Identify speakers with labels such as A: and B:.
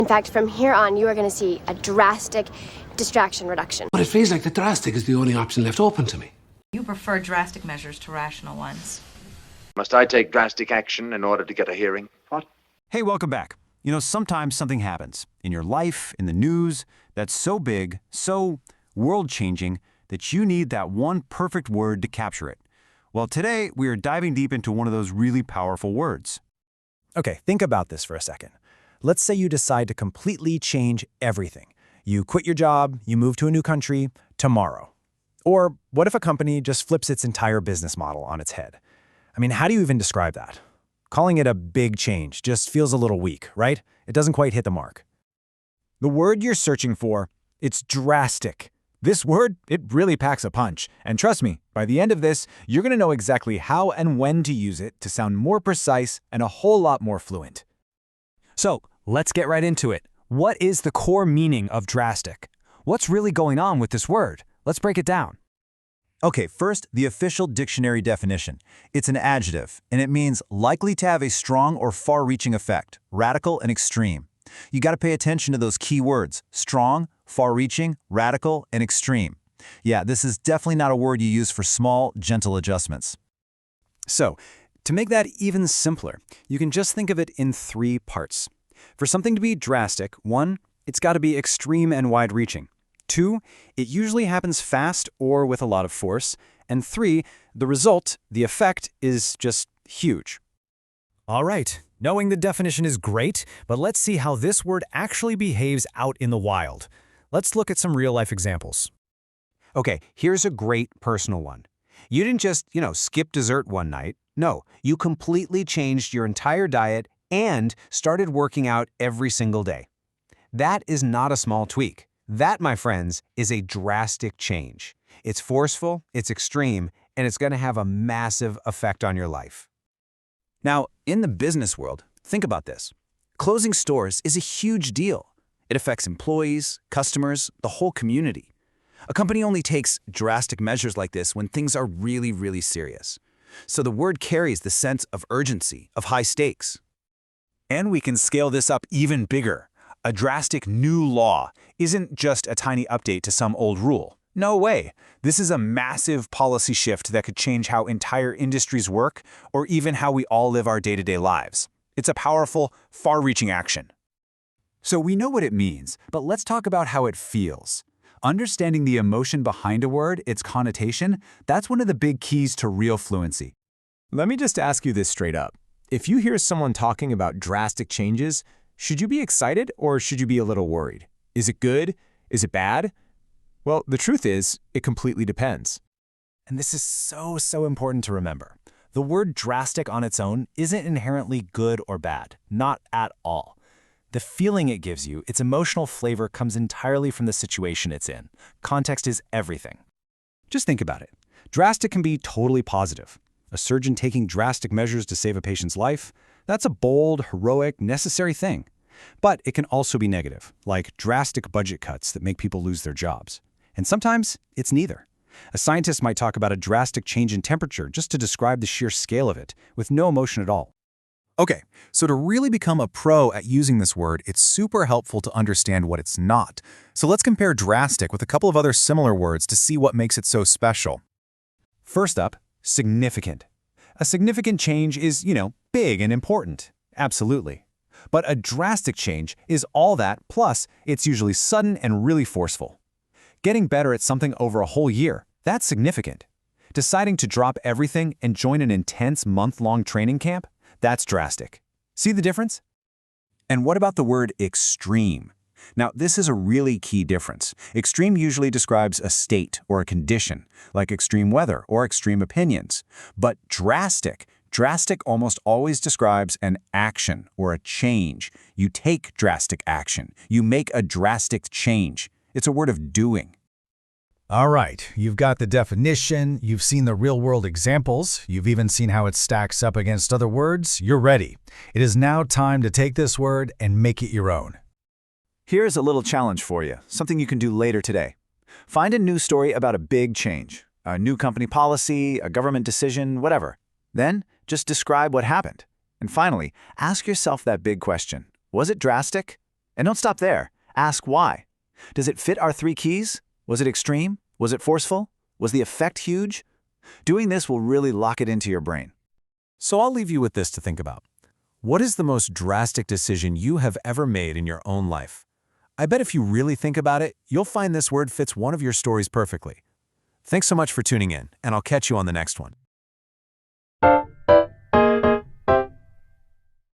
A: In fact, from here on, you are going to see a drastic distraction reduction.
B: But it feels like the drastic is the only option left open to me.
C: You prefer drastic measures to rational ones.
D: Must I take drastic action in order to get a hearing? What?
E: Hey, welcome back. You know, sometimes something happens in your life, in the news, that's so big, so world-changing, that you need that one perfect word to capture it. Well, today we are diving deep into one of those really powerful words.
F: Okay, think about this for a second. Let's say you decide to completely change everything. You quit your job, you move to a new country tomorrow. Or what if a company just flips its entire business model on its head? I mean, how do you even describe that? Calling it a big change just feels a little weak, right? It doesn't quite hit the mark. The word you're searching for, it's drastic. This word, it really packs a punch. And trust me, by the end of this, you're going to know exactly how and when to use it to sound more precise and a whole lot more fluent. So, let's get right into it. What is the core meaning of drastic? What's really going on with this word? Let's break it down.
G: Okay, first, the official dictionary definition. It's an adjective, and it means likely to have a strong or far-reaching effect, radical and extreme. You got to pay attention to those key words: strong, far-reaching, radical, and extreme. Yeah, this is definitely not a word you use for small, gentle adjustments.
F: So, to make that even simpler, you can just think of it in 3 parts. For something to be drastic, 1, it's got to be extreme and wide-reaching. 2, it usually happens fast or with a lot of force. And 3, the result, the effect, is just huge. All right, knowing the definition is great, but let's see how this word actually behaves out in the wild. Let's look at some real-life examples. Okay, here's a great personal one. You didn't just, skip dessert one night. No, you completely changed your entire diet and started working out every single day. That is not a small tweak. That, my friends, is a drastic change. It's forceful, it's extreme, and it's going to have a massive effect on your life. Now, in the business world, think about this. Closing stores is a huge deal. It affects employees, customers, the whole community. A company only takes drastic measures like this when things are really, really serious. So the word carries the sense of urgency, of high stakes. And we can scale this up even bigger. A drastic new law isn't just a tiny update to some old rule. No way. This is a massive policy shift that could change how entire industries work or even how we all live our day-to-day lives. It's a powerful, far-reaching action. So we know what it means, but let's talk about how it feels. Understanding the emotion behind a word, its connotation, that's one of the big keys to real fluency. Let me just ask you this straight up. If you hear someone talking about drastic changes, should you be excited or should you be a little worried? Is it good? Is it bad? Well, the truth is, it completely depends. And this is so important to remember. The word drastic on its own isn't inherently good or bad, not at all. The feeling it gives you, its emotional flavor, comes entirely from the situation it's in. Context is everything. Just think about it. Drastic can be totally positive. A surgeon taking drastic measures to save a patient's life, that's a bold, heroic, necessary thing. But it can also be negative, like drastic budget cuts that make people lose their jobs. And sometimes it's neither. A scientist might talk about a drastic change in temperature just to describe the sheer scale of it, with no emotion at all. Okay, so to really become a pro at using this word, it's super helpful to understand what it's not. So let's compare drastic with a couple of other similar words to see what makes it so special. First up, significant. A significant change is, big and important. Absolutely. But a drastic change is all that, plus it's usually sudden and really forceful. Getting better at something over a whole year, that's significant. Deciding to drop everything and join an intense month-long training camp, that's drastic. See the difference? And what about the word extreme? Now, this is a really key difference. Extreme usually describes a state or a condition, like extreme weather or extreme opinions. But drastic almost always describes an action or a change. You take drastic action. You make a drastic change. It's a word of doing.
H: All right, you've got the definition, you've seen the real-world examples, you've even seen how it stacks up against other words. You're ready. It is now time to take this word and make it your own.
F: Here's a little challenge for you, something you can do later today. Find a news story about a big change, a new company policy, a government decision, whatever. Then, just describe what happened. And finally, ask yourself that big question. Was it drastic?
G: And don't stop there. Ask why. Does it fit our 3 keys? Was it extreme? Was it forceful? Was the effect huge? Doing this will really lock it into your brain.
E: So I'll leave you with this to think about. What is the most drastic decision you have ever made in your own life? I bet if you really think about it, you'll find this word fits one of your stories perfectly. Thanks so much for tuning in, and I'll catch you on the next one.